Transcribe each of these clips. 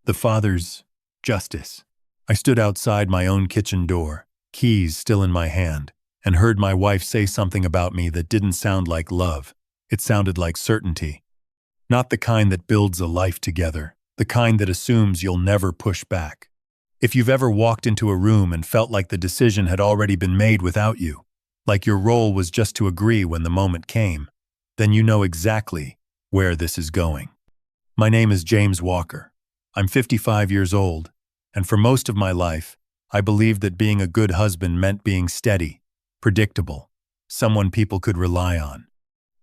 The father's justice. I stood outside my own kitchen door, keys still in my hand, and heard my wife say something about me that didn't sound like love. It sounded like certainty. Not the kind that builds a life together, the kind that assumes you'll never push back. If you've ever walked into a room and felt like the decision had already been made without you, like your role was just to agree when the moment came, then you know exactly where this is going. My name is James Walker. I'm 55 years old, and for most of my life, I believed that being a good husband meant being steady, predictable, someone people could rely on.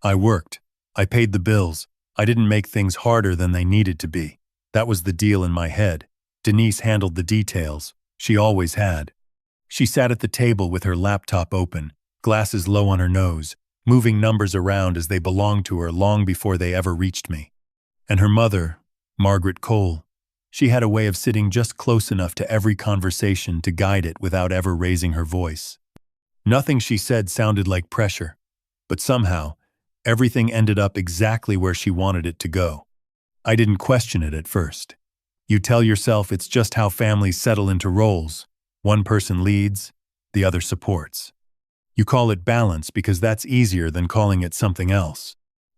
I worked, I paid the bills, I didn't make things harder than they needed to be. That was the deal in my head. Denise handled the details. She always had. She sat at the table with her laptop open, glasses low on her nose, moving numbers around as they belonged to her long before they ever reached me. And her mother, Margaret Cole, she had a way of sitting just close enough to every conversation to guide it without ever raising her voice. Nothing she said sounded like pressure, but somehow, everything ended up exactly where she wanted it to go. I didn't question it at first. You tell yourself it's just how families settle into roles. One person leads, the other supports. You call it balance because that's easier than calling it something else.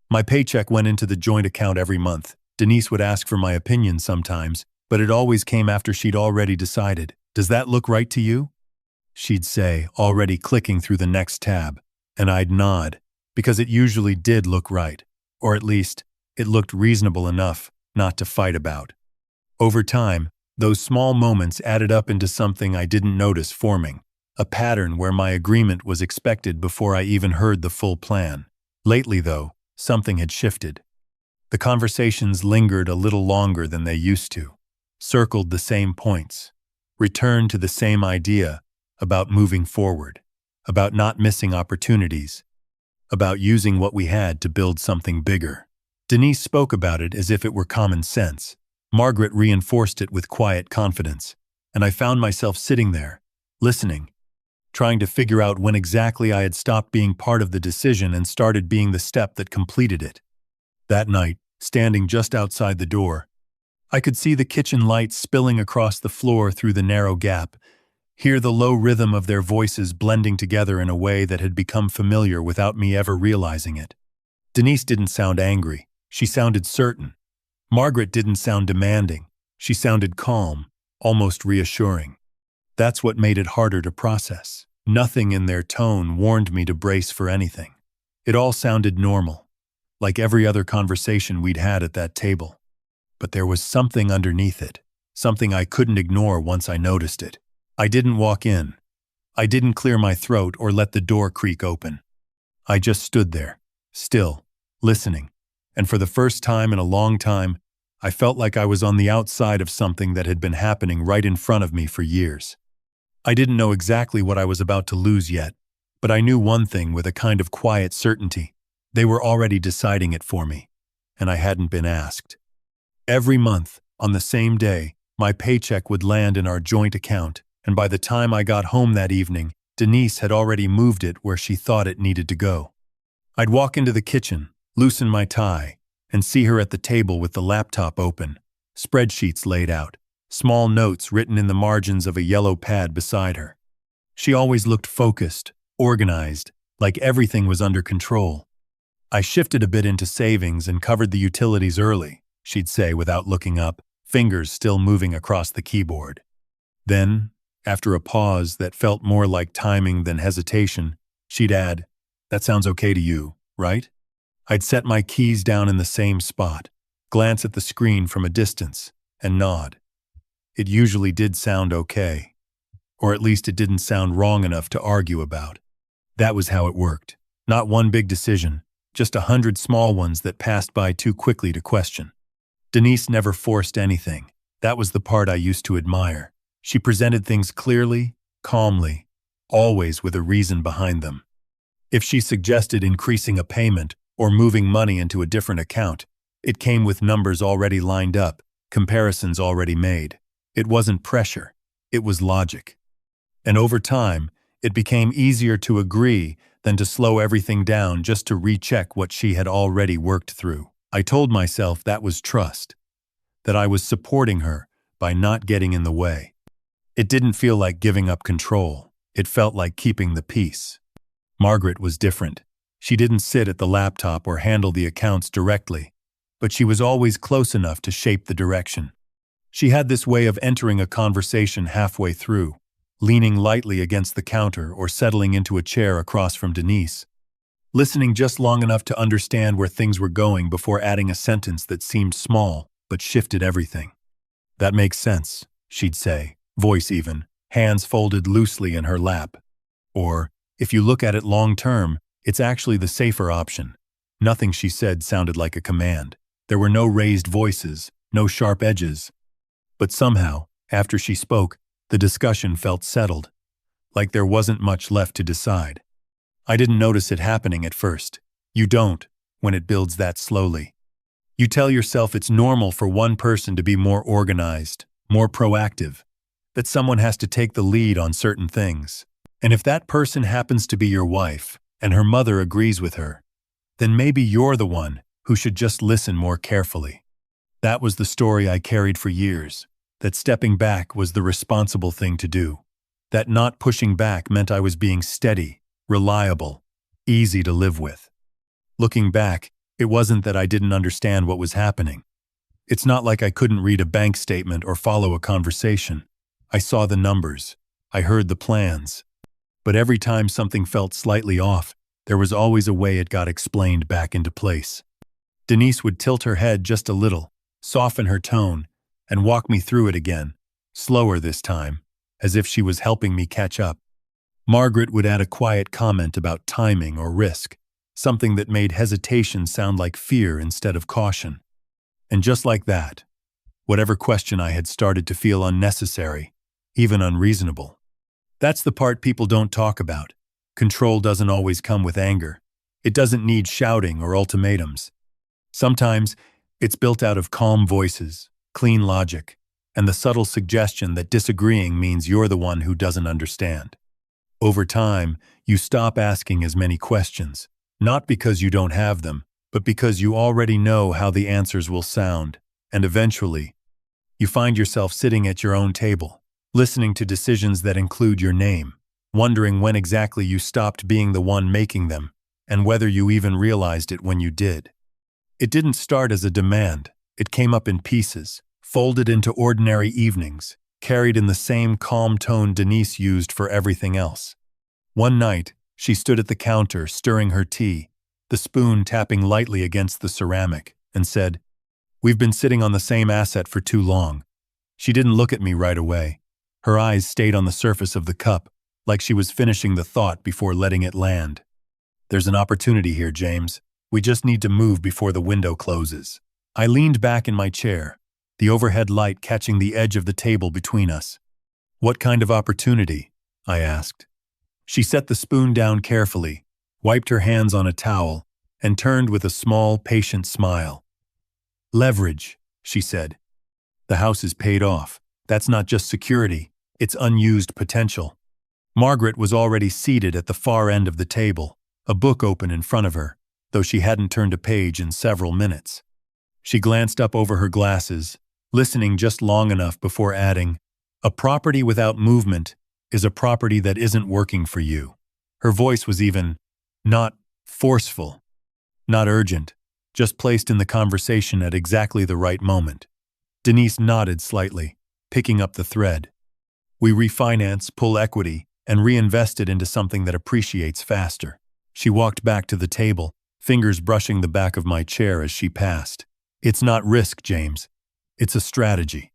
My paycheck went into the joint account every month. Denise would ask for my opinion sometimes, but it always came after she'd already decided. Does that look right to you? She'd say, already clicking through the next tab, and I'd nod, because it usually did look right, or at least, it looked reasonable enough not to fight about. Over time, those small moments added up into something I didn't notice forming, a pattern where my agreement was expected before I even heard the full plan. Lately, though, something had shifted. The conversations lingered a little longer than they used to, circled the same points, returned to the same idea about moving forward, about not missing opportunities, about using what we had to build something bigger. Denise spoke about it as if it were common sense. Margaret reinforced it with quiet confidence, and I found myself sitting there, listening, trying to figure out when exactly I had stopped being part of the decision and started being the step that completed it. That night, standing just outside the door, I could see the kitchen lights spilling across the floor through the narrow gap, hear the low rhythm of their voices blending together in a way that had become familiar without me ever realizing it. Denise didn't sound angry. She sounded certain. Margaret didn't sound demanding. She sounded calm, almost reassuring. That's what made it harder to process. Nothing in their tone warned me to brace for anything. It all sounded normal, like every other conversation we'd had at that table. But there was something underneath it, something I couldn't ignore once I noticed it. I didn't walk in. I didn't clear my throat or let the door creak open. I just stood there, still, listening, and for the first time in a long time, I felt like I was on the outside of something that had been happening right in front of me for years. I didn't know exactly what I was about to lose yet, but I knew one thing with a kind of quiet certainty. They were already deciding it for me, and I hadn't been asked. Every month, on the same day, my paycheck would land in our joint account, and by the time I got home that evening, Denise had already moved it where she thought it needed to go. I'd walk into the kitchen, loosen my tie, and see her at the table with the laptop open, spreadsheets laid out, small notes written in the margins of a yellow pad beside her. She always looked focused, organized, like everything was under control. I shifted a bit into savings and covered the utilities early, she'd say without looking up, fingers still moving across the keyboard. Then, after a pause that felt more like timing than hesitation, she'd add, "That sounds okay to you, right?" I'd set my keys down in the same spot, glance at the screen from a distance, and nod. It usually did sound okay, or at least it didn't sound wrong enough to argue about. That was how it worked. Not one big decision, just 100 small ones that passed by too quickly to question. Denise never forced anything. That was the part I used to admire. She presented things clearly, calmly, always with a reason behind them. If she suggested increasing a payment or moving money into a different account, it came with numbers already lined up, comparisons already made. It wasn't pressure, it was logic. And over time, it became easier to agree than to slow everything down just to recheck what she had already worked through. I told myself that was trust, that I was supporting her, by not getting in the way. It didn't feel like giving up control. It felt like keeping the peace. Margaret was different. She didn't sit at the laptop or handle the accounts directly, but she was always close enough to shape the direction. She had this way of entering a conversation halfway through, leaning lightly against the counter or settling into a chair across from Denise, listening just long enough to understand where things were going before adding a sentence that seemed small but shifted everything. "That makes sense," she'd say, voice even, hands folded loosely in her lap. Or, "If you look at it long term, it's actually the safer option." Nothing she said sounded like a command. There were no raised voices, no sharp edges. But somehow, after she spoke, the discussion felt settled, like there wasn't much left to decide. I didn't notice it happening at first. You don't, when it builds that slowly. You tell yourself it's normal for one person to be more organized, more proactive, that someone has to take the lead on certain things. And if that person happens to be your wife, and her mother agrees with her, then maybe you're the one who should just listen more carefully. That was the story I carried for years, that stepping back was the responsible thing to do, that not pushing back meant I was being steady, reliable, easy to live with. Looking back, it wasn't that I didn't understand what was happening. It's not like I couldn't read a bank statement or follow a conversation. I saw the numbers. I heard the plans. But every time something felt slightly off, there was always a way it got explained back into place. Denise would tilt her head just a little, soften her tone, and walk me through it again, slower this time, as if she was helping me catch up. Margaret would add a quiet comment about timing or risk, something that made hesitation sound like fear instead of caution. And just like that, whatever question I had started to feel unnecessary, even unreasonable. That's the part people don't talk about. Control doesn't always come with anger. It doesn't need shouting or ultimatums. Sometimes, it's built out of calm voices, clean logic, and the subtle suggestion that disagreeing means you're the one who doesn't understand. Over time, you stop asking as many questions, not because you don't have them, but because you already know how the answers will sound, and eventually, you find yourself sitting at your own table, listening to decisions that include your name, wondering when exactly you stopped being the one making them, and whether you even realized it when you did. It didn't start as a demand. It came up in pieces, folded into ordinary evenings, carried in the same calm tone Denise used for everything else. One night, she stood at the counter, stirring her tea, the spoon tapping lightly against the ceramic, and said, "We've been sitting on the same asset for too long." She didn't look at me right away. Her eyes stayed on the surface of the cup, like she was finishing the thought before letting it land. "There's an opportunity here, James. We just need to move before the window closes." I leaned back in my chair, the overhead light catching the edge of the table between us. "What kind of opportunity?" I asked. She set the spoon down carefully, wiped her hands on a towel, and turned with a small, patient smile. "Leverage," she said. "The house is paid off. That's not just security, it's unused potential." Margaret was already seated at the far end of the table, a book open in front of her, though she hadn't turned a page in several minutes. She glanced up over her glasses, listening just long enough before adding, "A property without movement is a property that isn't working for you." Her voice was even, not forceful, not urgent, just placed in the conversation at exactly the right moment. Denise nodded slightly, picking up the thread. "We refinance, pull equity, and reinvest it into something that appreciates faster." She walked back to the table, fingers brushing the back of my chair as she passed. "It's not risk, James. It's a strategy.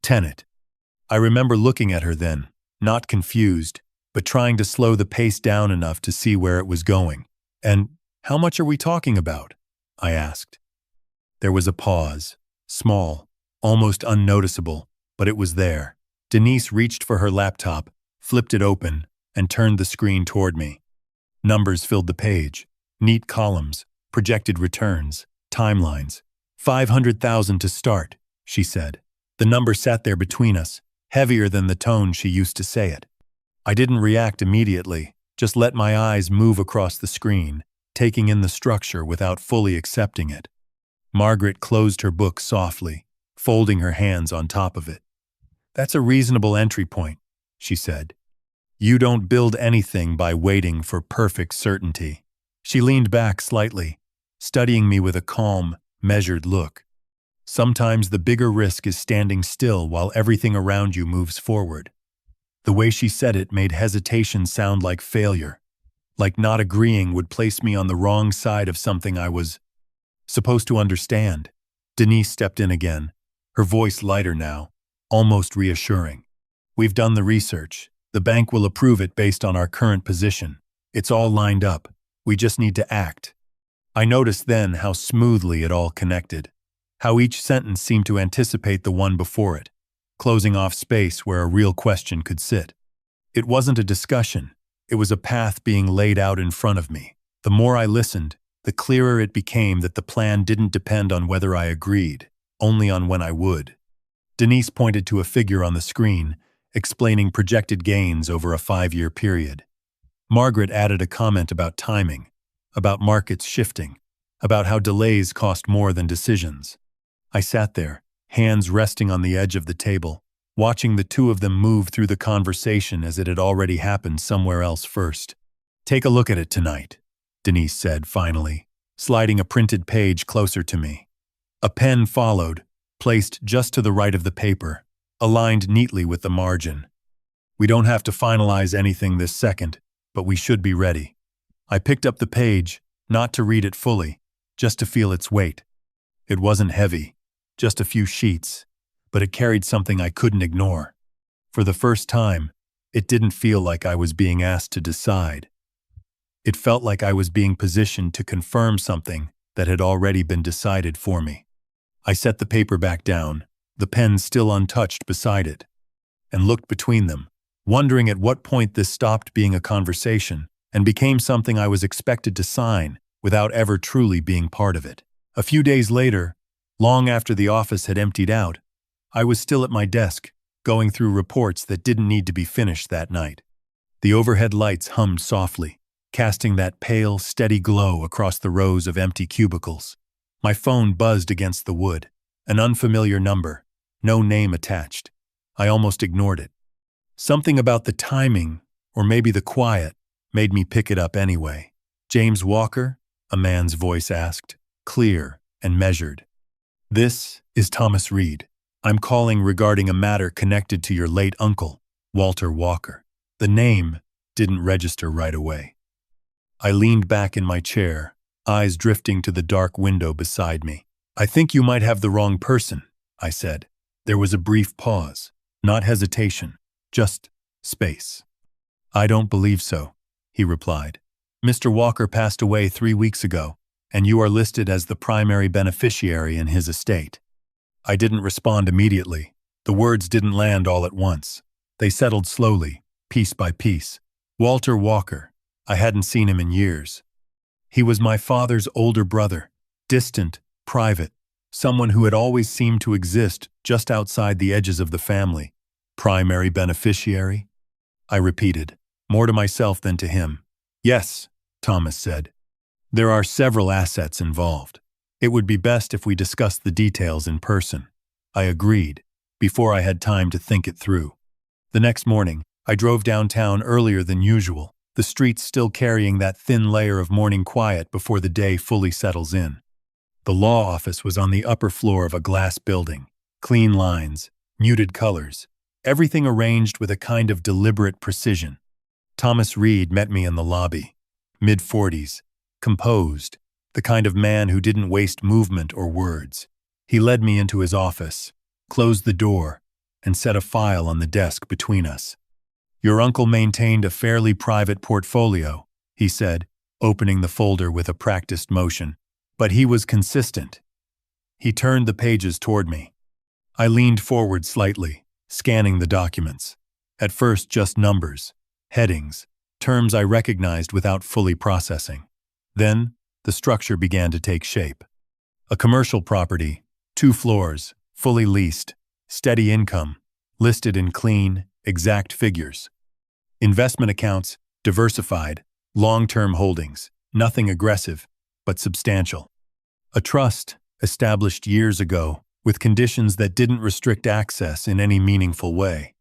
Tenet." I remember looking at her then, not confused, but trying to slow the pace down enough to see where it was going. "And how much are we talking about?" I asked. There was a pause, small, almost unnoticeable, but it was there. Denise reached for her laptop, flipped it open, and turned the screen toward me. Numbers filled the page. Neat columns, projected returns, timelines. 500,000 to start, she said. The number sat there between us, heavier than the tone she used to say it. I didn't react immediately, just let my eyes move across the screen, taking in the structure without fully accepting it. Margaret closed her book softly, folding her hands on top of it. That's a reasonable entry point, she said. You don't build anything by waiting for perfect certainty. She leaned back slightly, studying me with a calm, measured look. Sometimes the bigger risk is standing still while everything around you moves forward. The way she said it made hesitation sound like failure, like not agreeing would place me on the wrong side of something I was supposed to understand. Denise stepped in again, her voice lighter now, almost reassuring. We've done the research. The bank will approve it based on our current position. It's all lined up. We just need to act. I noticed then how smoothly it all connected, how each sentence seemed to anticipate the one before it, closing off space where a real question could sit. It wasn't a discussion. It was a path being laid out in front of me. The more I listened, the clearer it became that the plan didn't depend on whether I agreed, only on when I would. Denise pointed to a figure on the screen, explaining projected gains over a 5-year period. Margaret added a comment about timing, about markets shifting, about how delays cost more than decisions. I sat there, hands resting on the edge of the table, watching the two of them move through the conversation as it had already happened somewhere else first. Take a look at it tonight, Denise said finally, sliding a printed page closer to me. A pen followed, placed just to the right of the paper, aligned neatly with the margin. We don't have to finalize anything this second, but we should be ready. I picked up the page, not to read it fully, just to feel its weight. It wasn't heavy, just a few sheets, but it carried something I couldn't ignore. For the first time, it didn't feel like I was being asked to decide. It felt like I was being positioned to confirm something that had already been decided for me. I set the paper back down, the pen still untouched beside it, and looked between them, wondering at what point this stopped being a conversation and became something I was expected to sign without ever truly being part of it. A few days later, long after the office had emptied out, I was still at my desk, going through reports that didn't need to be finished that night. The overhead lights hummed softly, casting that pale, steady glow across the rows of empty cubicles. My phone buzzed against the wood, an unfamiliar number, no name attached. I almost ignored it. Something about the timing, or maybe the quiet, made me pick it up anyway. James Walker? A man's voice asked, clear and measured. This is Thomas Reed. I'm calling regarding a matter connected to your late uncle, Walter Walker. The name didn't register right away. I leaned back in my chair, eyes drifting to the dark window beside me. I think you might have the wrong person, I said. There was a brief pause, not hesitation, just space. I don't believe so, he replied. Mr. Walker passed away 3 weeks ago, and you are listed as the primary beneficiary in his estate. I didn't respond immediately. The words didn't land all at once. They settled slowly, piece by piece. Walter Walker. I hadn't seen him in years. He was my father's older brother, distant, private, someone who had always seemed to exist just outside the edges of the family. Primary beneficiary? I repeated, more to myself than to him. Yes, Thomas said. There are several assets involved. It would be best if we discussed the details in person. I agreed, before I had time to think it through. The next morning, I drove downtown earlier than usual, the streets still carrying that thin layer of morning quiet before the day fully settles in. The law office was on the upper floor of a glass building. Clean lines, muted colors, everything arranged with a kind of deliberate precision. Thomas Reed met me in the lobby, mid-40s, composed, the kind of man who didn't waste movement or words. He led me into his office, closed the door, and set a file on the desk between us. Your uncle maintained a fairly private portfolio, he said, opening the folder with a practiced motion. But he was consistent. He turned the pages toward me. I leaned forward slightly, scanning the documents. At first just numbers, headings, terms I recognized without fully processing. Then, the structure began to take shape. A commercial property, 2 floors, fully leased, steady income, listed in clean, exact figures. Investment accounts, diversified, long-term holdings, nothing aggressive, but substantial. A trust, established years ago, with conditions that didn't restrict access in any meaningful way.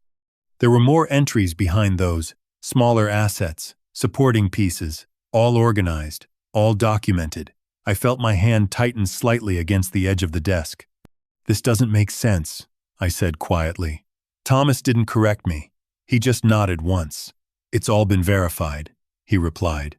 There were more entries behind those, smaller assets, supporting pieces, all organized, all documented. I felt my hand tighten slightly against the edge of the desk. "This doesn't make sense," I said quietly. Thomas didn't correct me. He just nodded once. "It's all been verified," he replied.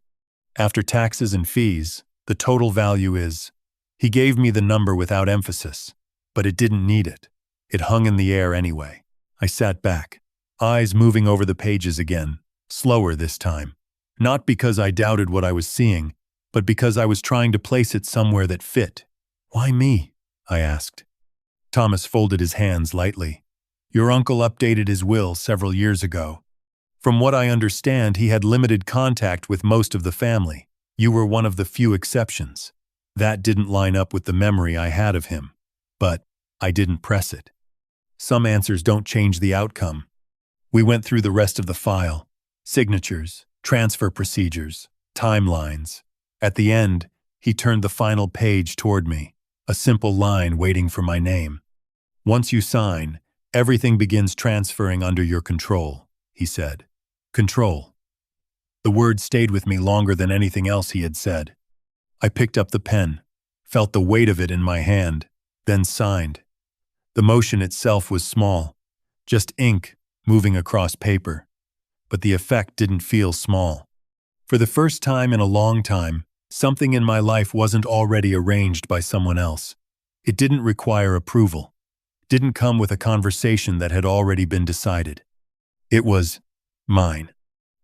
"After taxes and fees, the total value is—" He gave me the number without emphasis, but it didn't need it. It hung in the air anyway. I sat back, eyes moving over the pages again, slower this time. Not because I doubted what I was seeing, but because I was trying to place it somewhere that fit. "Why me?" I asked. Thomas folded his hands lightly. "Your uncle updated his will several years ago. From what I understand, he had limited contact with most of the family. You were one of the few exceptions. That didn't line up with the memory I had of him. But I didn't press it. Some answers don't change the outcome." We went through the rest of the file. Signatures, transfer procedures, timelines. At the end, he turned the final page toward me, a simple line waiting for my name. "Once you sign, everything begins transferring under your control," he said. Control. The word stayed with me longer than anything else he had said. I picked up the pen, felt the weight of it in my hand, then signed. The motion itself was small, just ink moving across paper. But the effect didn't feel small. For the first time in a long time, something in my life wasn't already arranged by someone else. It didn't require approval. Didn't come with a conversation that had already been decided. It was mine.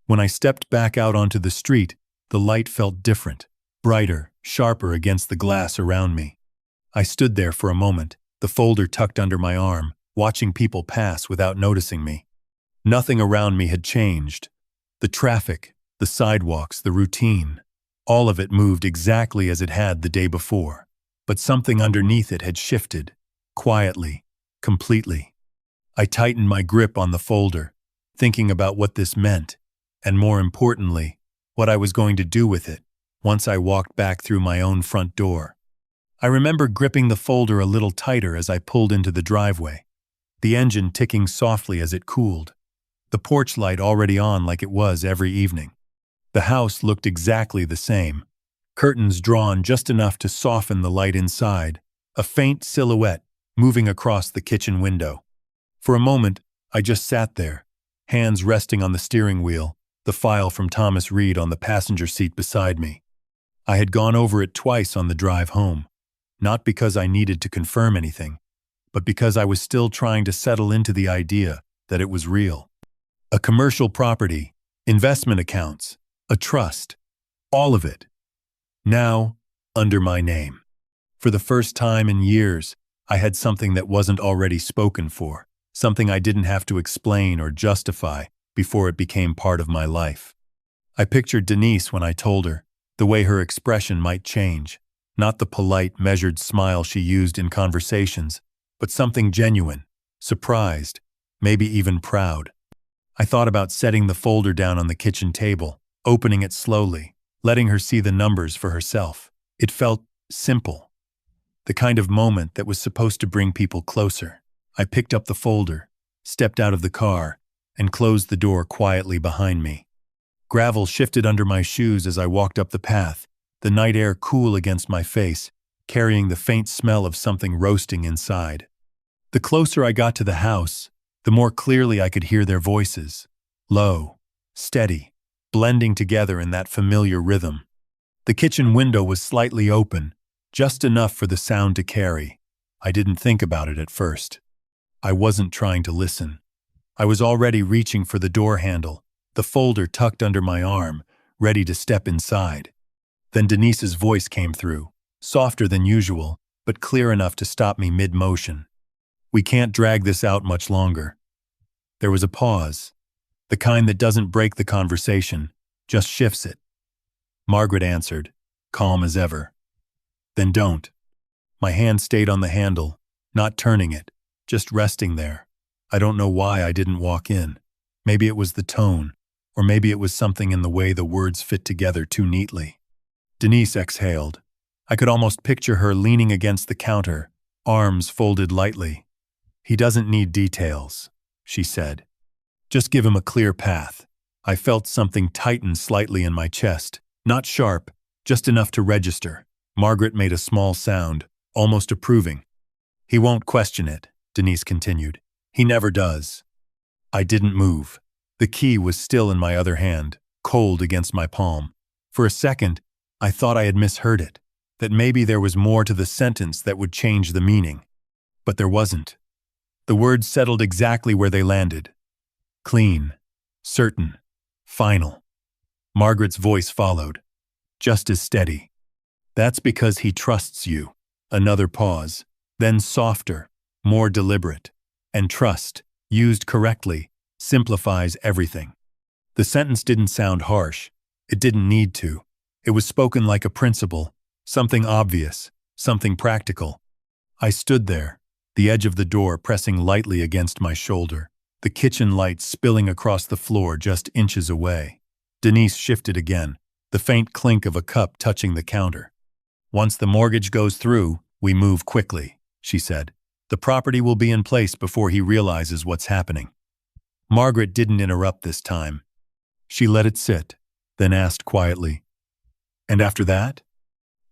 When I stepped back out onto the street, the light felt different, brighter, sharper against the glass around me. I stood there for a moment, the folder tucked under my arm, watching people pass without noticing me. Nothing around me had changed. The traffic, the sidewalks, the routine, all of it moved exactly as it had the day before. But something underneath it had shifted, quietly, completely. I tightened my grip on the folder, thinking about what this meant, and more importantly, what I was going to do with it once I walked back through my own front door. I remember gripping the folder a little tighter as I pulled into the driveway, the engine ticking softly as it cooled, the porch light already on like it was every evening. The house looked exactly the same, curtains drawn just enough to soften the light inside, a faint silhouette moving across the kitchen window. For a moment, I just sat there, hands resting on the steering wheel, the file from Thomas Reed on the passenger seat beside me. I had gone over it twice on the drive home, not because I needed to confirm anything, but because I was still trying to settle into the idea that it was real. A commercial property, investment accounts, a trust, all of it. Now, under my name. For the first time in years, I had something that wasn't already spoken for, something I didn't have to explain or justify before it became part of my life. I pictured Denise when I told her, the way her expression might change, not the polite, measured smile she used in conversations, but something genuine, surprised, maybe even proud. I thought about setting the folder down on the kitchen table, opening it slowly, letting her see the numbers for herself. It felt simple, the kind of moment that was supposed to bring people closer. I picked up the folder, stepped out of the car, and closed the door quietly behind me. Gravel shifted under my shoes as I walked up the path, the night air cool against my face, carrying the faint smell of something roasting inside. The closer I got to the house, the more clearly I could hear their voices, low, steady, blending together in that familiar rhythm. The kitchen window was slightly open, just enough for the sound to carry. I didn't think about it at first. I wasn't trying to listen. I was already reaching for the door handle, the folder tucked under my arm, ready to step inside. Then Denise's voice came through, softer than usual, but clear enough to stop me mid-motion. "We can't drag this out much longer." There was a pause, the kind that doesn't break the conversation, just shifts it. Margaret answered, calm as ever. "Then don't." My hand stayed on the handle, not turning it, just resting there. I don't know why I didn't walk in. Maybe it was the tone, or maybe it was something in the way the words fit together too neatly. Denise exhaled. I could almost picture her leaning against the counter, arms folded lightly. "He doesn't need details," she said. "Just give him a clear path." I felt something tighten slightly in my chest. Not sharp, just enough to register. Margaret made a small sound, almost approving. "He won't question it," Denise continued. "He never does." I didn't move. The key was still in my other hand, cold against my palm. For a second, I thought I had misheard it, that maybe there was more to the sentence that would change the meaning. But there wasn't. The words settled exactly where they landed. Clean, certain, final. Margaret's voice followed, just as steady. "That's because he trusts you." Another pause, then softer, more deliberate. And trust, used correctly, simplifies everything. The sentence didn't sound harsh. It didn't need to. It was spoken like a principle, something obvious, something practical. I stood there, the edge of the door pressing lightly against my shoulder, the kitchen light spilling across the floor just inches away. Denise shifted again, the faint clink of a cup touching the counter. "Once the mortgage goes through, we move quickly," she said. "The property will be in place before he realizes what's happening." Margaret didn't interrupt this time. She let it sit, then asked quietly, "And after that?"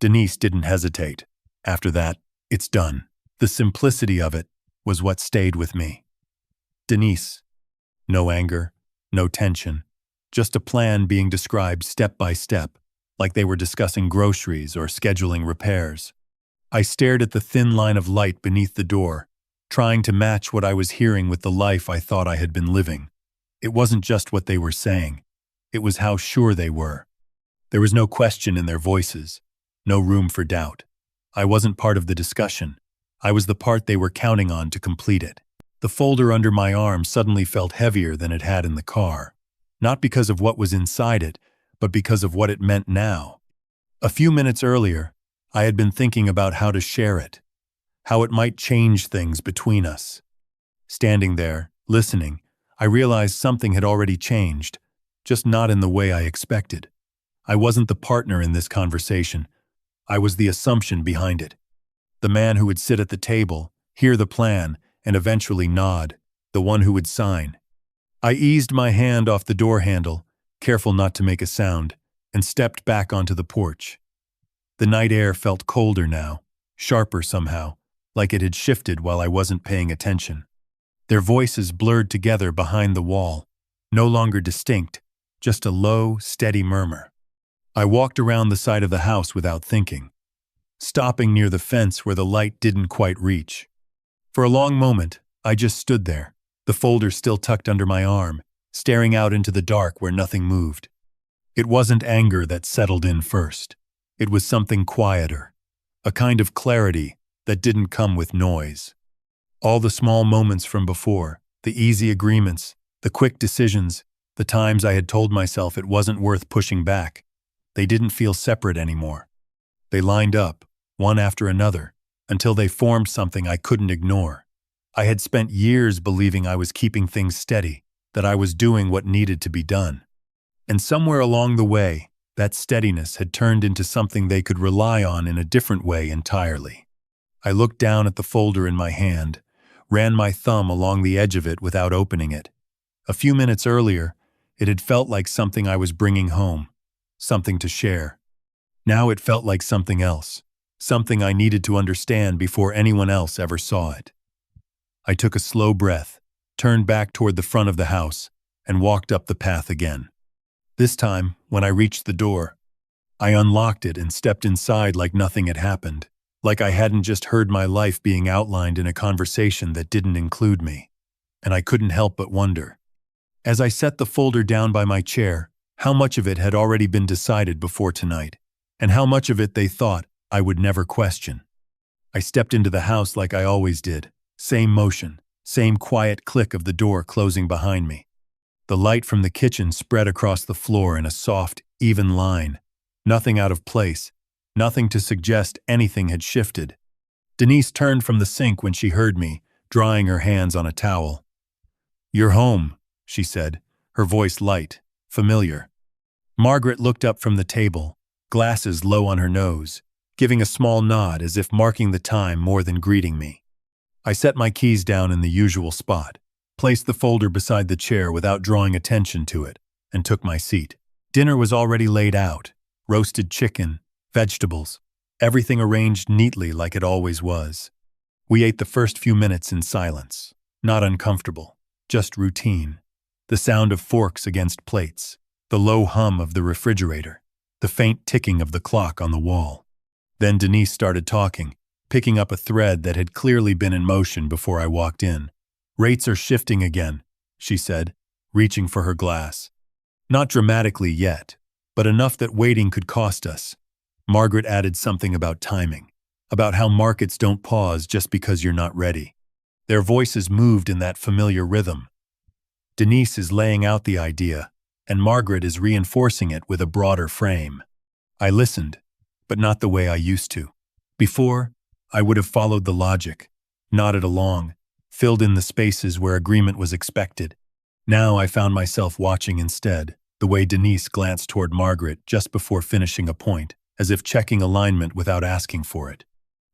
Denise didn't hesitate. "After that, it's done." The simplicity of it was what stayed with me. Denise. No anger, no tension, just a plan being described step by step, like they were discussing groceries or scheduling repairs. I stared at the thin line of light beneath the door, trying to match what I was hearing with the life I thought I had been living. It wasn't just what they were saying. It was how sure they were. There was no question in their voices, no room for doubt. I wasn't part of the discussion. I was the part they were counting on to complete it. The folder under my arm suddenly felt heavier than it had in the car. Not because of what was inside it, but because of what it meant now. A few minutes earlier, I had been thinking about how to share it, how it might change things between us. Standing there, listening, I realized something had already changed, just not in the way I expected. I wasn't the partner in this conversation. I was the assumption behind it. The man who would sit at the table, hear the plan, and eventually nod, the one who would sign. I eased my hand off the door handle, careful not to make a sound, and stepped back onto the porch. The night air felt colder now, sharper somehow, like it had shifted while I wasn't paying attention. Their voices blurred together behind the wall, no longer distinct, just a low, steady murmur. I walked around the side of the house without thinking, stopping near the fence where the light didn't quite reach. For a long moment, I just stood there, the folder still tucked under my arm, staring out into the dark where nothing moved. It wasn't anger that settled in first. It was something quieter, a kind of clarity that didn't come with noise. All the small moments from before, the easy agreements, the quick decisions, the times I had told myself it wasn't worth pushing back, they didn't feel separate anymore. They lined up, one after another, until they formed something I couldn't ignore. I had spent years believing I was keeping things steady, that I was doing what needed to be done. And somewhere along the way, that steadiness had turned into something they could rely on in a different way entirely. I looked down at the folder in my hand, ran my thumb along the edge of it without opening it. A few minutes earlier, it had felt like something I was bringing home, something to share. Now it felt like something else, something I needed to understand before anyone else ever saw it. I took a slow breath, turned back toward the front of the house, and walked up the path again. This time, when I reached the door, I unlocked it and stepped inside like nothing had happened, like I hadn't just heard my life being outlined in a conversation that didn't include me. And I couldn't help but wonder, as I set the folder down by my chair, how much of it had already been decided before tonight, and how much of it they thought I would never question. I stepped into the house like I always did, same motion, same quiet click of the door closing behind me. The light from the kitchen spread across the floor in a soft, even line. Nothing out of place, nothing to suggest anything had shifted. Denise turned from the sink when she heard me, drying her hands on a towel. "You're home," she said, her voice light, familiar. Margaret looked up from the table, glasses low on her nose, giving a small nod as if marking the time more than greeting me. I set my keys down in the usual spot, placed the folder beside the chair without drawing attention to it, and took my seat. Dinner was already laid out: roasted chicken, vegetables, everything arranged neatly like it always was. We ate the first few minutes in silence, not uncomfortable, just routine. The sound of forks against plates, the low hum of the refrigerator, the faint ticking of the clock on the wall. Then Denise started talking, picking up a thread that had clearly been in motion before I walked in. "Rates are shifting again," she said, reaching for her glass. "Not dramatically yet, but enough that waiting could cost us." Margaret added something about timing, about how markets don't pause just because you're not ready. Their voices moved in that familiar rhythm. Denise is laying out the idea, and Margaret is reinforcing it with a broader frame. I listened, but not the way I used to. Before, I would have followed the logic, nodded along, filled in the spaces where agreement was expected. Now I found myself watching instead, the way Denise glanced toward Margaret just before finishing a point, as if checking alignment without asking for it.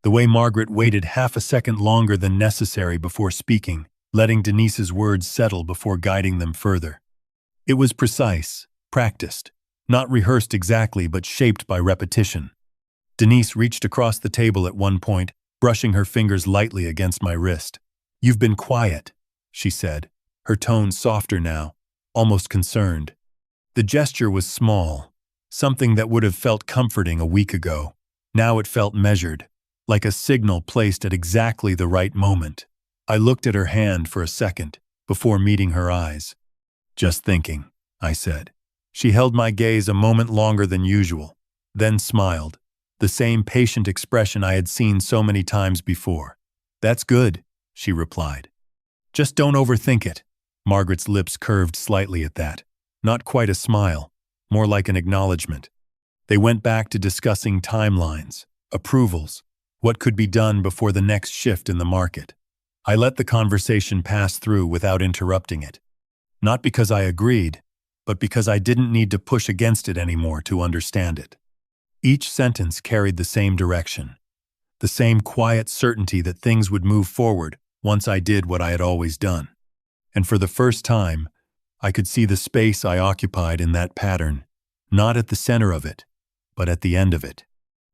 The way Margaret waited half a second longer than necessary before speaking, letting Denise's words settle before guiding them further. It was precise, practiced, not rehearsed exactly but shaped by repetition. Denise reached across the table at one point, brushing her fingers lightly against my wrist. "You've been quiet," she said, her tone softer now, almost concerned. The gesture was small, something that would have felt comforting a week ago. Now it felt measured, like a signal placed at exactly the right moment. I looked at her hand for a second, before meeting her eyes. "Just thinking," I said. She held my gaze a moment longer than usual, then smiled, the same patient expression I had seen so many times before. "That's good," she replied. "Just don't overthink it." Margaret's lips curved slightly at that. Not quite a smile, more like an acknowledgement. They went back to discussing timelines, approvals, what could be done before the next shift in the market. I let the conversation pass through without interrupting it. Not because I agreed, but because I didn't need to push against it anymore to understand it. Each sentence carried the same direction, the same quiet certainty that things would move forward once I did what I had always done. And for the first time, I could see the space I occupied in that pattern, not at the center of it, but at the end of it.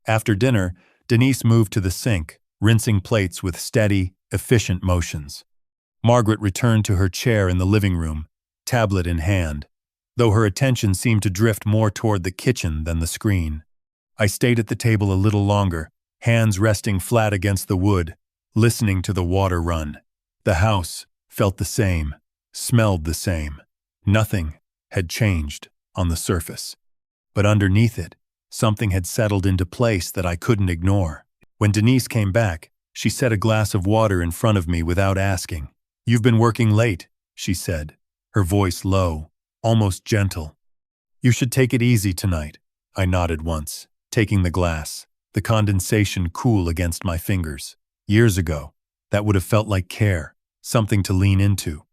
After dinner, Denise moved to the sink, rinsing plates with steady, efficient motions. Margaret returned to her chair in the living room, tablet in hand, though her attention seemed to drift more toward the kitchen than the screen. I stayed at the table a little longer, hands resting flat against the wood, listening to the water run. The house felt the same, smelled the same. Nothing had changed on the surface. But underneath it, something had settled into place that I couldn't ignore. When Denise came back, she set a glass of water in front of me without asking. "You've been working late," she said, her voice low, almost gentle. "You should take it easy tonight." I nodded once, taking the glass, the condensation cool against my fingers. Years ago, that would have felt like care, something to lean into.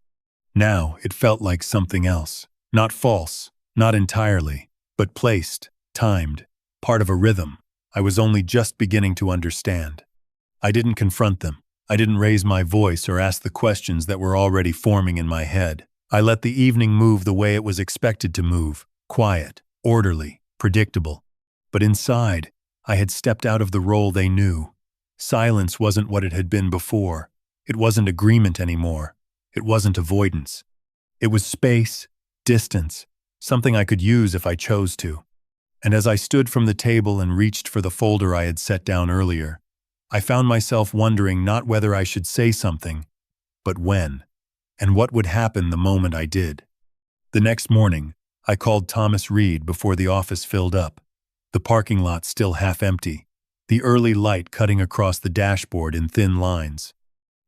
Now it felt like something else. Not false, not entirely, but placed, timed, part of a rhythm I was only just beginning to understand. I didn't confront them. I didn't raise my voice or ask the questions that were already forming in my head. I let the evening move the way it was expected to move, quiet, orderly, predictable. But inside, I had stepped out of the role they knew. Silence wasn't what it had been before. It wasn't agreement anymore. It wasn't avoidance. It was space, distance, something I could use if I chose to. And as I stood from the table and reached for the folder I had set down earlier, I found myself wondering not whether I should say something, but when, and what would happen the moment I did. The next morning, I called Thomas Reed before the office filled up, the parking lot still half empty, the early light cutting across the dashboard in thin lines.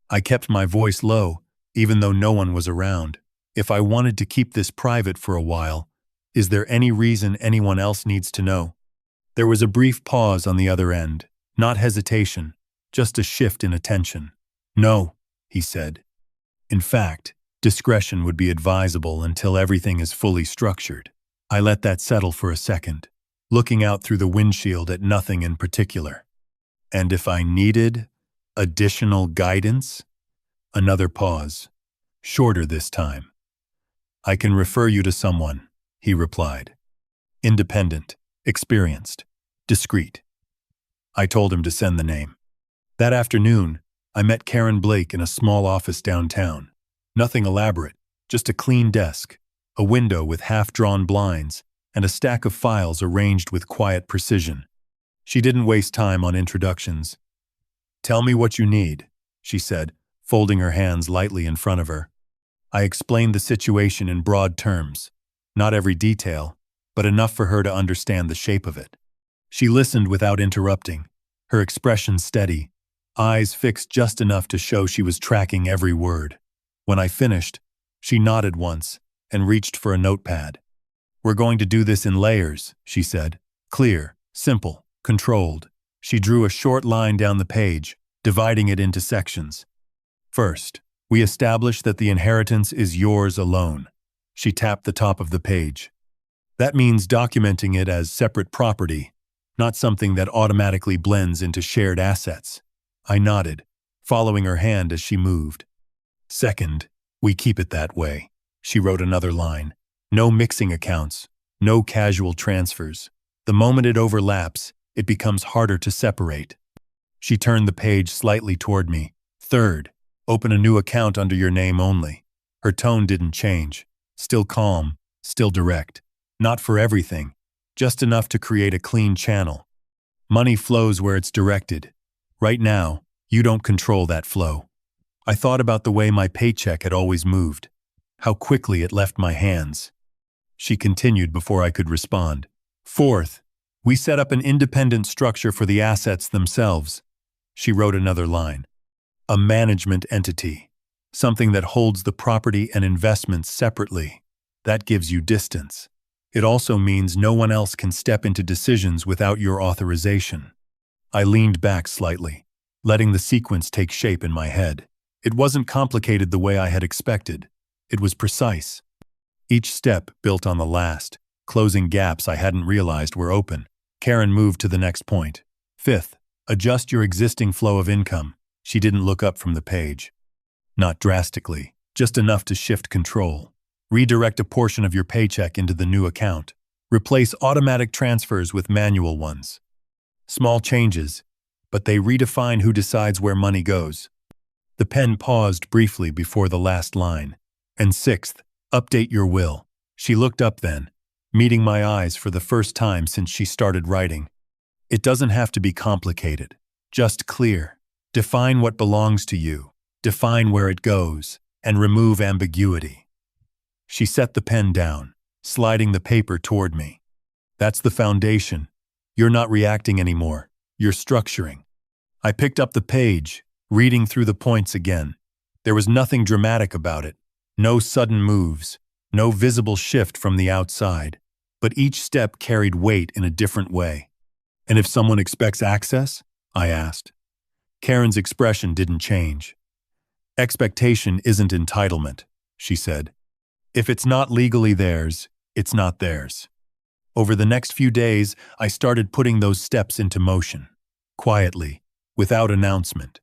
I kept my voice low, even though no one was around. If I wanted to keep this private for a while, is there any reason anyone else needs to know? There was a brief pause on the other end, not hesitation, just a shift in attention. "No," he said. "In fact, discretion would be advisable until everything is fully structured." I let that settle for a second. looking out through the windshield at nothing in particular. And if I needed additional guidance? Another pause, shorter this time. I can refer you to someone, he replied. Independent, experienced, discreet. I told him to send the name. That afternoon, I met Karen Blake in a small office downtown. Nothing elaborate, just a clean desk, a window with half-drawn blinds, and a stack of files arranged with quiet precision. She didn't waste time on introductions. "Tell me what you need," she said, folding her hands lightly in front of her. I explained the situation in broad terms, not every detail, but enough for her to understand the shape of it. She listened without interrupting, her expression steady, eyes fixed just enough to show she was tracking every word. When I finished, she nodded once and reached for a notepad. "We're going to do this in layers," she said. "Clear, simple, controlled." She drew a short line down the page, dividing it into sections. "First, we establish that the inheritance is yours alone." She tapped the top of the page. "That means documenting it as separate property, not something that automatically blends into shared assets." I nodded, following her hand as she moved. "Second, we keep it that way." She wrote another line. "No mixing accounts, no casual transfers. The moment it overlaps, it becomes harder to separate." She turned the page slightly toward me. "Third, open a new account under your name only." Her tone didn't change. Still calm, still direct. "Not for everything, just enough to create a clean channel. Money flows where it's directed. Right now, you don't control that flow." I thought about the way my paycheck had always moved, how quickly it left my hands. She continued before I could respond. "Fourth, we set up an independent structure for the assets themselves." She wrote another line. "A management entity, something that holds the property and investments separately. That gives you distance. It also means no one else can step into decisions without your authorization." I leaned back slightly, letting the sequence take shape in my head. It wasn't complicated the way I had expected. It was precise. Each step built on the last, closing gaps I hadn't realized were open. Karen moved to the next point. "Fifth, adjust your existing flow of income." She didn't look up from the page. "Not drastically, just enough to shift control. Redirect a portion of your paycheck into the new account. Replace automatic transfers with manual ones. Small changes, but they redefine who decides where money goes." The pen paused briefly before the last line. "And sixth, update your will." She looked up then, meeting my eyes for the first time since she started writing. "It doesn't have to be complicated, just clear. Define what belongs to you, define where it goes, and remove ambiguity." She set the pen down, sliding the paper toward me. "That's the foundation. You're not reacting anymore, you're structuring." I picked up the page, reading through the points again. There was nothing dramatic about it, no sudden moves, no visible shift from the outside, but each step carried weight in a different way. "And if someone expects access?" I asked. Karen's expression didn't change. "Expectation isn't entitlement," she said. "If it's not legally theirs, it's not theirs." Over the next few days, I started putting those steps into motion, quietly, without announcement.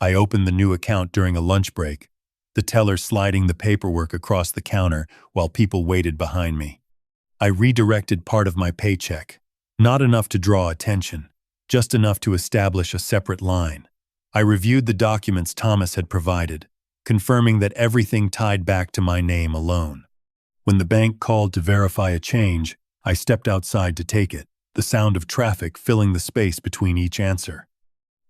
I opened the new account during a lunch break, the teller sliding the paperwork across the counter while people waited behind me. I redirected part of my paycheck, not enough to draw attention, just enough to establish a separate line. I reviewed the documents Thomas had provided, confirming that everything tied back to my name alone. When the bank called to verify a change, I stepped outside to take it, the sound of traffic filling the space between each answer.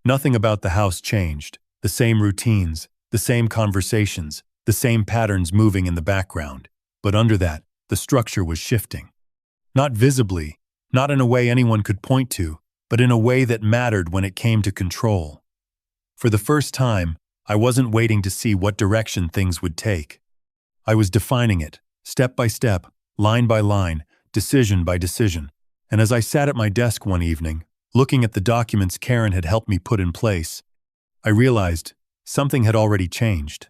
Nothing about the house changed, the same routines, the same conversations, the same patterns moving in the background. But under that, the structure was shifting. Not visibly, not in a way anyone could point to, but in a way that mattered when it came to control. For the first time, I wasn't waiting to see what direction things would take. I was defining it, step by step, line by line, decision by decision. And as I sat at my desk one evening, looking at the documents Karen had helped me put in place, I realized something had already changed.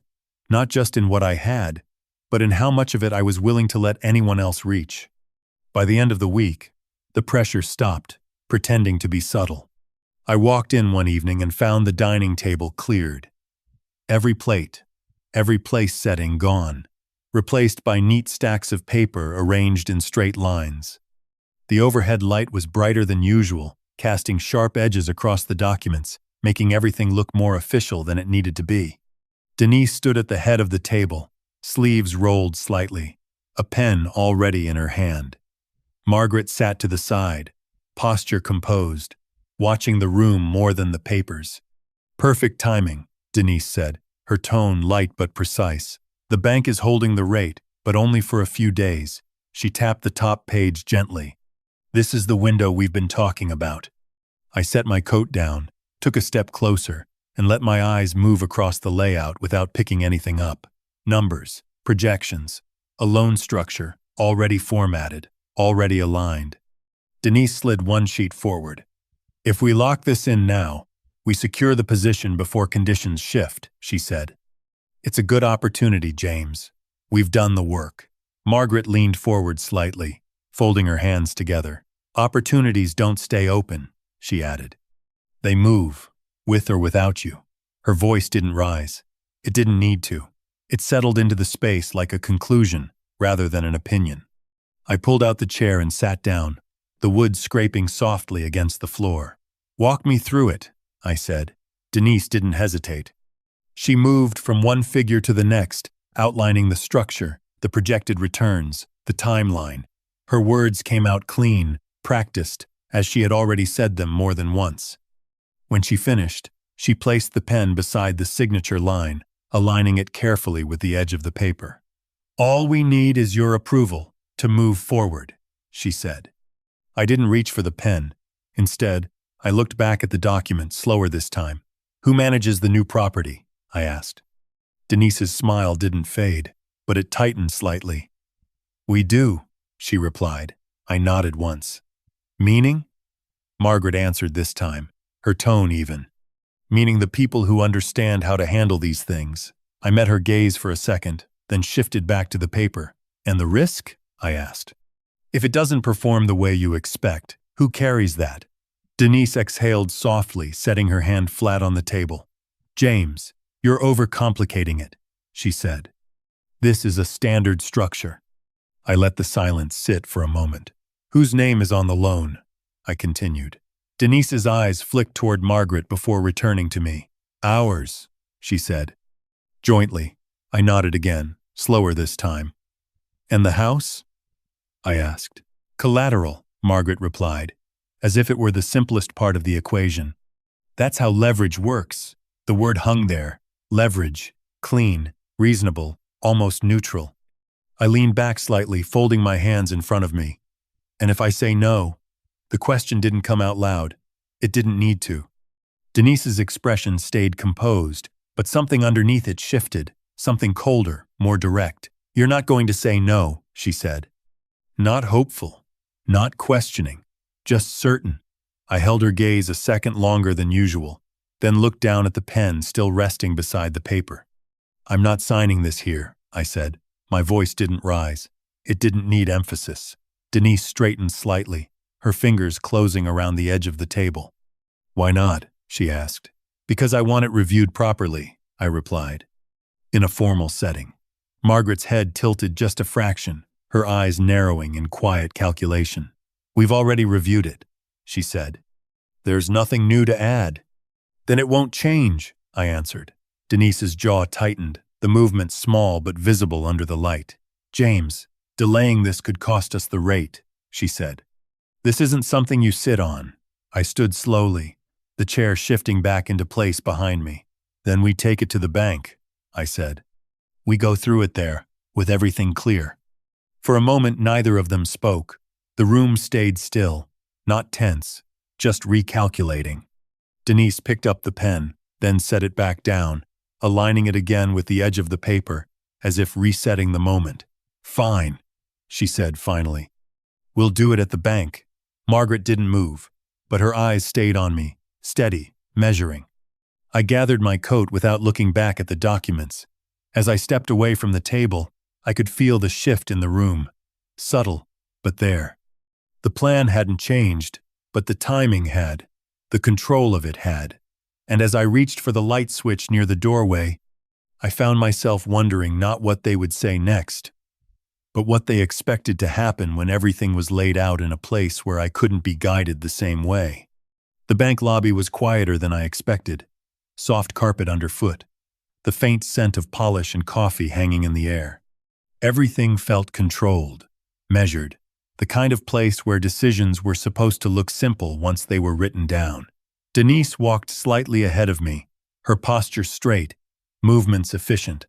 Not just in what I had, but in how much of it I was willing to let anyone else reach. By the end of the week, The pressure stopped, pretending to be subtle. I walked in one evening and found the dining table cleared. Every plate, every place setting gone, replaced by neat stacks of paper arranged in straight lines. The overhead light was brighter than usual, casting sharp edges across the documents, making everything look more official than it needed to be. Denise stood at the head of the table, sleeves rolled slightly, a pen already in her hand. Margaret sat to the side, posture composed, watching the room more than the papers. "Perfect timing," Denise said, her tone light but precise. "The bank is holding the rate, but only for a few days." She tapped the top page gently. "This is the window we've been talking about." I set my coat down, took a step closer, and let my eyes move across the layout without picking anything up. Numbers, projections, a loan structure, already formatted, already aligned. Denise slid one sheet forward. "If we lock this in now, we secure the position before conditions shift," she said. "It's a good opportunity, James. We've done the work." Margaret leaned forward slightly, folding her hands together. "Opportunities don't stay open," she added. "They move, with or without you." Her voice didn't rise. It didn't need to. It settled into the space like a conclusion rather than an opinion. I pulled out the chair and sat down, the wood scraping softly against the floor. "Walk me through it," I said. Denise didn't hesitate. She moved from one figure to the next, outlining the structure, the projected returns, the timeline. Her words came out clean, practiced, as she had already said them more than once. When she finished, she placed the pen beside the signature line, aligning it carefully with the edge of the paper. "All we need is your approval to move forward," she said. I didn't reach for the pen. Instead, I looked back at the document, slower this time. "Who manages the new property?" I asked. Denise's smile didn't fade, but it tightened slightly. "We do," she replied. I nodded once. "Meaning?" Margaret answered this time, her tone even. "Meaning the people who understand how to handle these things." I met her gaze for a second, then shifted back to the paper. "And the risk?" I asked. "If it doesn't perform the way you expect, who carries that?" Denise exhaled softly, setting her hand flat on the table. "James, you're overcomplicating it," she said. "This is a standard structure." I let the silence sit for a moment. "Whose name is on the loan?" I continued. Denise's eyes flicked toward Margaret before returning to me. "Ours," she said. "Jointly." I nodded again, slower this time. "And the house?" I asked. "Collateral," Margaret replied, as if it were the simplest part of the equation. "That's how leverage works." The word hung there. Leverage. Clean, reasonable, almost neutral. I leaned back slightly, folding my hands in front of me. "And if I say no?" The question didn't come out loud. It didn't need to. Denise's expression stayed composed, but something underneath it shifted, something colder, more direct. "You're not going to say no," she said. Not hopeful, not questioning, just certain. I held her gaze a second longer than usual, then looked down at the pen still resting beside the paper. "I'm not signing this here," I said. My voice didn't rise. It didn't need emphasis. Denise straightened slightly, her fingers closing around the edge of the table. "Why not?" she asked. "Because I want it reviewed properly," I replied. "In a formal setting." Margaret's head tilted just a fraction, her eyes narrowing in quiet calculation. "We've already reviewed it," she said. "There's nothing new to add." "Then it won't change," I answered. Denise's jaw tightened, the movement small but visible under the light. "James, delaying this could cost us the rate," she said. "This isn't something you sit on." I stood slowly, the chair shifting back into place behind me. "Then we take it to the bank," I said. "We go through it there, with everything clear." For a moment neither of them spoke. The room stayed still, not tense, just recalculating. Denise picked up the pen, then set it back down, aligning it again with the edge of the paper, as if resetting the moment. "Fine," she said finally. "We'll do it at the bank." Margaret didn't move, but her eyes stayed on me, steady, measuring. I gathered my coat without looking back at the documents. As I stepped away from the table, I could feel the shift in the room. Subtle, but there. The plan hadn't changed, but the timing had. The control of it had. And as I reached for the light switch near the doorway, I found myself wondering not what they would say next, but what they expected to happen when everything was laid out in a place where I couldn't be guided the same way. The bank lobby was quieter than I expected. Soft carpet underfoot. The faint scent of polish and coffee hanging in the air. Everything felt controlled, measured, the kind of place where decisions were supposed to look simple once they were written down. Denise walked slightly ahead of me, her posture straight, movements efficient.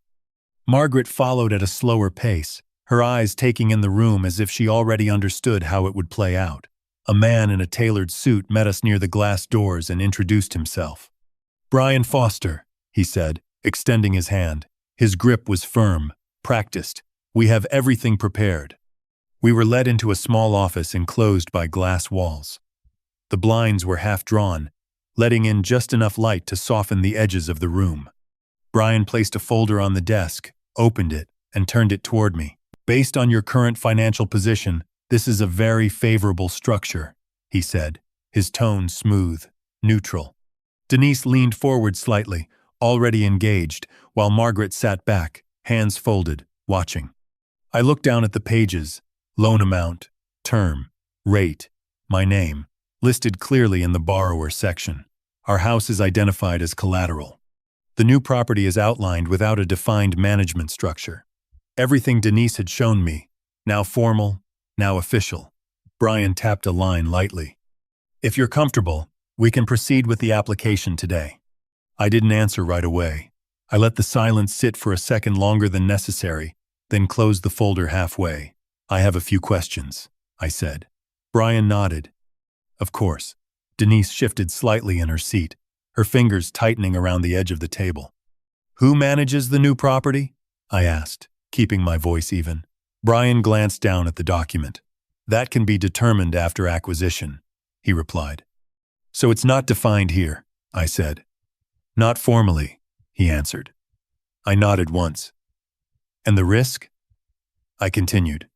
Margaret followed at a slower pace, her eyes taking in the room as if she already understood how it would play out. A man in a tailored suit met us near the glass doors and introduced himself. "Brian Foster," he said, extending his hand. His grip was firm, practiced. "We have everything prepared." We were led into a small office enclosed by glass walls. The blinds were half drawn, letting in just enough light to soften the edges of the room. Brian placed a folder on the desk, opened it, and turned it toward me. "Based on your current financial position, this is a very favorable structure," he said, his tone smooth, neutral. Denise leaned forward slightly, already engaged, while Margaret sat back, hands folded, watching. I looked down at the pages. Loan amount, term, rate, my name, listed clearly in the borrower section. Our house is identified as collateral. The new property is outlined without a defined management structure. Everything Denise had shown me, now formal, now official. Brian tapped a line lightly. "If you're comfortable, we can proceed with the application today." I didn't answer right away. I let the silence sit for a second longer than necessary, then closed the folder halfway. "I have a few questions," I said. Brian nodded. "Of course." Denise shifted slightly in her seat, her fingers tightening around the edge of the table. "Who manages the new property?" I asked, keeping my voice even. Brian glanced down at the document. "That can be determined after acquisition," he replied. "So it's not defined here," I said. "Not formally," he answered. I nodded once. "And the risk?" I continued.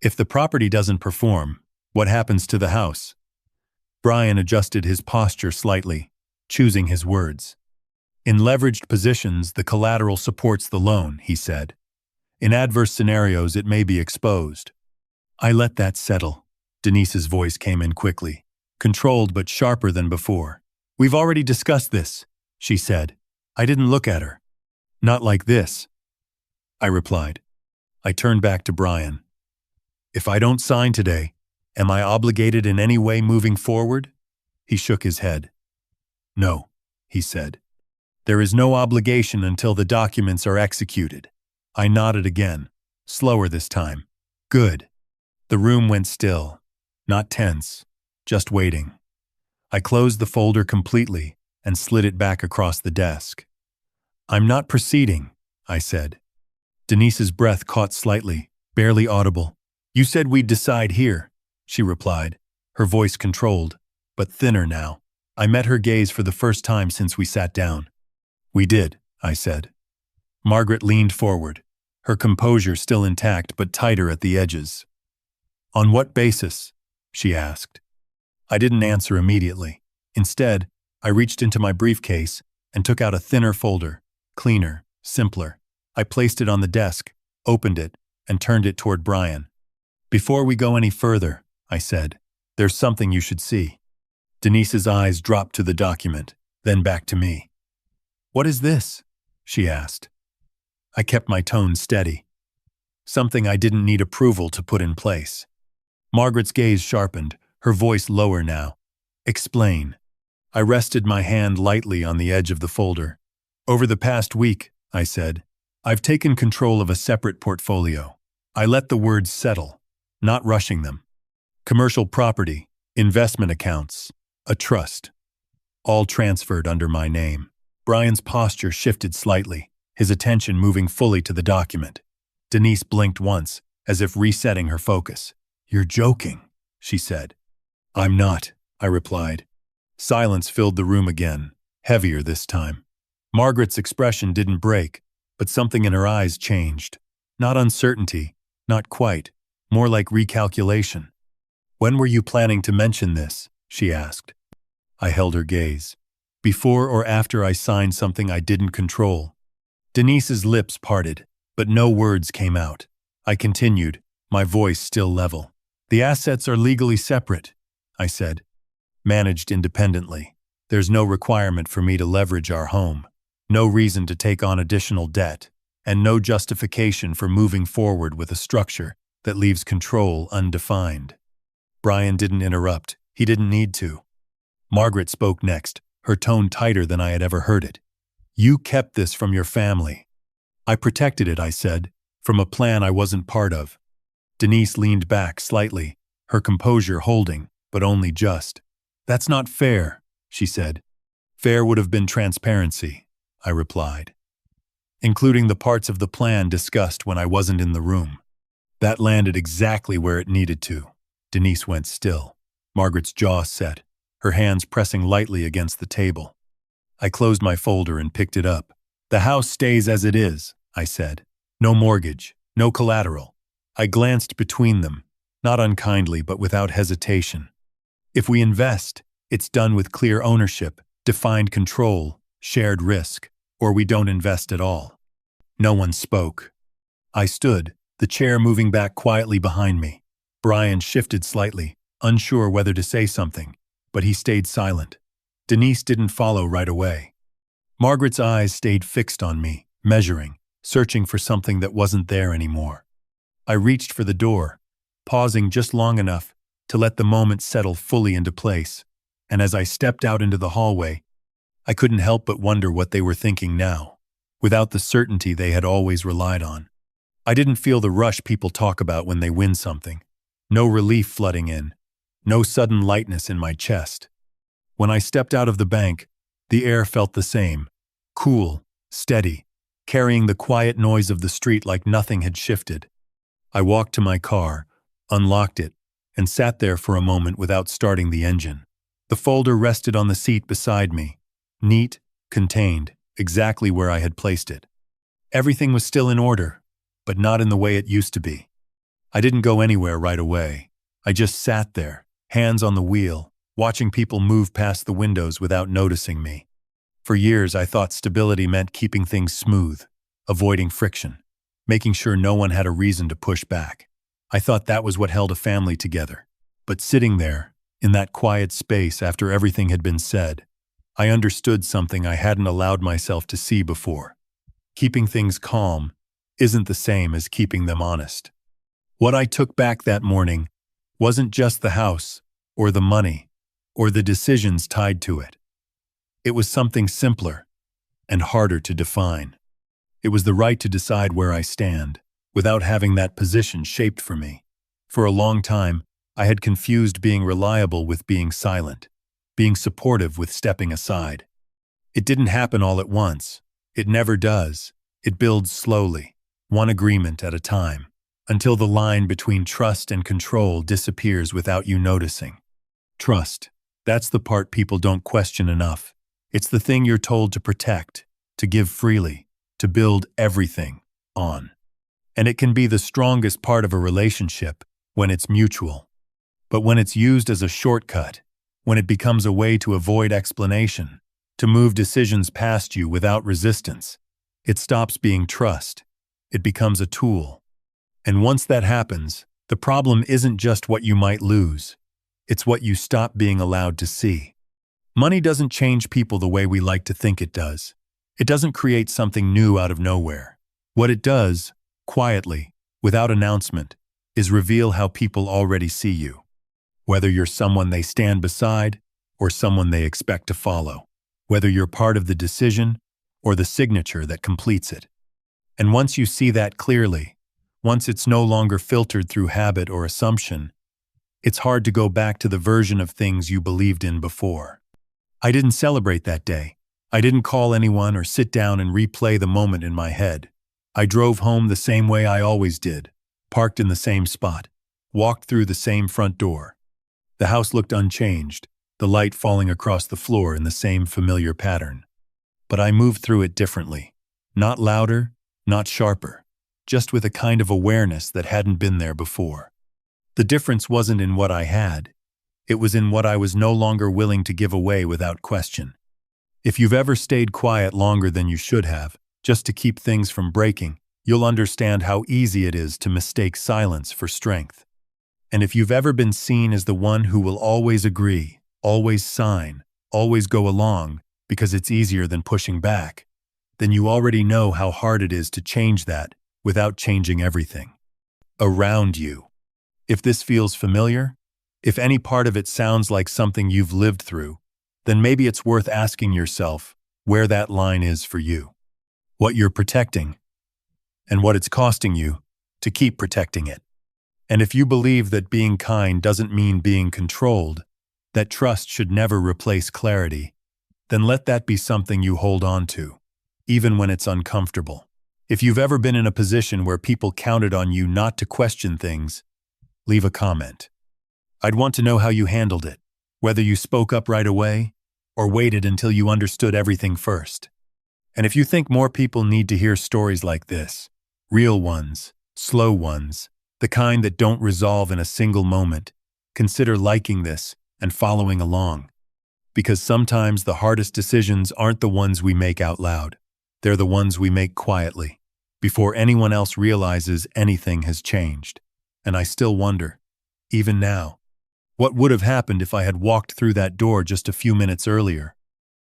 "If the property doesn't perform, what happens to the house?" Brian adjusted his posture slightly, choosing his words. "In leveraged positions, the collateral supports the loan," he said. "In adverse scenarios, it may be exposed." I let that settle. Denise's voice came in quickly, controlled but sharper than before. "We've already discussed this," she said. I didn't look at her. "Not like this," I replied. I turned back to Brian. "If I don't sign today, am I obligated in any way moving forward?" He shook his head. "No," he said. "There is no obligation until the documents are executed." I nodded again, slower this time. "Good." The room went still, not tense, just waiting. I closed the folder completely and slid it back across the desk. "I'm not proceeding," I said. Denise's breath caught slightly, barely audible. "You said we'd decide here," she replied, her voice controlled, but thinner now. I met her gaze for the first time since we sat down. "We did," I said. Margaret leaned forward, her composure still intact but tighter at the edges. "On what basis?" she asked. I didn't answer immediately. Instead, I reached into my briefcase and took out a thinner folder, cleaner, simpler. I placed it on the desk, opened it, and turned it toward Brian. "Before we go any further," I said, "there's something you should see." Denise's eyes dropped to the document, then back to me. "What is this?" she asked. I kept my tone steady. "Something I didn't need approval to put in place." Margaret's gaze sharpened, her voice lower now. "Explain." I rested my hand lightly on the edge of the folder. "Over the past week," I said, "I've taken control of a separate portfolio. I let the words settle, not rushing them. Commercial property, investment accounts, a trust. All transferred under my name." Brian's posture shifted slightly, his attention moving fully to the document. Denise blinked once, as if resetting her focus. "You're joking," she said. "I'm not," I replied. Silence filled the room again, heavier this time. Margaret's expression didn't break, but something in her eyes changed. Not uncertainty, not quite, more like recalculation. "When were you planning to mention this?" she asked. I held her gaze. "Before or after I signed something I didn't control?" Denise's lips parted, but no words came out. I continued, my voice still level. "The assets are legally separate," I said. "Managed independently. There's no requirement for me to leverage our home, no reason to take on additional debt, and no justification for moving forward with a structure that leaves control undefined." Brian didn't interrupt. He didn't need to. Margaret spoke next, her tone tighter than I had ever heard it. "You kept this from your family." "I protected it," I said, "from a plan I wasn't part of." Denise leaned back slightly, her composure holding, but only just. "That's not fair," she said. "Fair would have been transparency," I replied, "including the parts of the plan discussed when I wasn't in the room." That landed exactly where it needed to. Denise went still. Margaret's jaw set, her hands pressing lightly against the table. I closed my folder and picked it up. "The house stays as it is," I said. "No mortgage, no collateral." I glanced between them, not unkindly but without hesitation. "If we invest, it's done with clear ownership, defined control, shared risk, or we don't invest at all." No one spoke. I stood, the chair moving back quietly behind me. Brian shifted slightly, unsure whether to say something, but he stayed silent. Denise didn't follow right away. Margaret's eyes stayed fixed on me, measuring, searching for something that wasn't there anymore. I reached for the door, pausing just long enough to let the moment settle fully into place, and as I stepped out into the hallway, I couldn't help but wonder what they were thinking now, without the certainty they had always relied on. I didn't feel the rush people talk about when they win something. No relief flooding in, no sudden lightness in my chest. When I stepped out of the bank, the air felt the same, cool, steady, carrying the quiet noise of the street like nothing had shifted. I walked to my car, unlocked it, and sat there for a moment without starting the engine. The folder rested on the seat beside me, neat, contained, exactly where I had placed it. Everything was still in order, but not in the way it used to be. I didn't go anywhere right away. I just sat there, hands on the wheel, watching people move past the windows without noticing me. For years, I thought stability meant keeping things smooth, avoiding friction, making sure no one had a reason to push back. I thought that was what held a family together. But sitting there, in that quiet space after everything had been said, I understood something I hadn't allowed myself to see before. Keeping things calm isn't the same as keeping them honest. What I took back that morning wasn't just the house, or the money, or the decisions tied to it. It was something simpler and harder to define. It was the right to decide where I stand, without having that position shaped for me. For a long time, I had confused being reliable with being silent, being supportive with stepping aside. It didn't happen all at once. It never does. It builds slowly, one agreement at a time, until the line between trust and control disappears without you noticing. Trust. That's the part people don't question enough. It's the thing you're told to protect, to give freely, to build everything on. And it can be the strongest part of a relationship when it's mutual. But when it's used as a shortcut, when it becomes a way to avoid explanation, to move decisions past you without resistance, it stops being trust. It becomes a tool. And once that happens, the problem isn't just what you might lose. It's what you stop being allowed to see. Money doesn't change people the way we like to think it does. It doesn't create something new out of nowhere. What it does, quietly, without announcement, is reveal how people already see you. Whether you're someone they stand beside or someone they expect to follow. Whether you're part of the decision or the signature that completes it. And once you see that clearly, once it's no longer filtered through habit or assumption, it's hard to go back to the version of things you believed in before. I didn't celebrate that day. I didn't call anyone or sit down and replay the moment in my head. I drove home the same way I always did, parked in the same spot, walked through the same front door. The house looked unchanged, the light falling across the floor in the same familiar pattern. But I moved through it differently. Not louder, not sharper, just with a kind of awareness that hadn't been there before. The difference wasn't in what I had. It was in what I was no longer willing to give away without question. If you've ever stayed quiet longer than you should have, just to keep things from breaking, you'll understand how easy it is to mistake silence for strength. And if you've ever been seen as the one who will always agree, always sign, always go along, because it's easier than pushing back, then you already know how hard it is to change that without changing everything around you. If this feels familiar, if any part of it sounds like something you've lived through, then maybe it's worth asking yourself where that line is for you, what you're protecting, and what it's costing you to keep protecting it. And if you believe that being kind doesn't mean being controlled, that trust should never replace clarity, then let that be something you hold on to, even when it's uncomfortable. If you've ever been in a position where people counted on you not to question things, leave a comment. I'd want to know how you handled it, whether you spoke up right away or waited until you understood everything first. And if you think more people need to hear stories like this, real ones, slow ones, the kind that don't resolve in a single moment, consider liking this and following along. Because sometimes the hardest decisions aren't the ones we make out loud. They're the ones we make quietly, before anyone else realizes anything has changed. And I still wonder, even now, what would have happened if I had walked through that door just a few minutes earlier?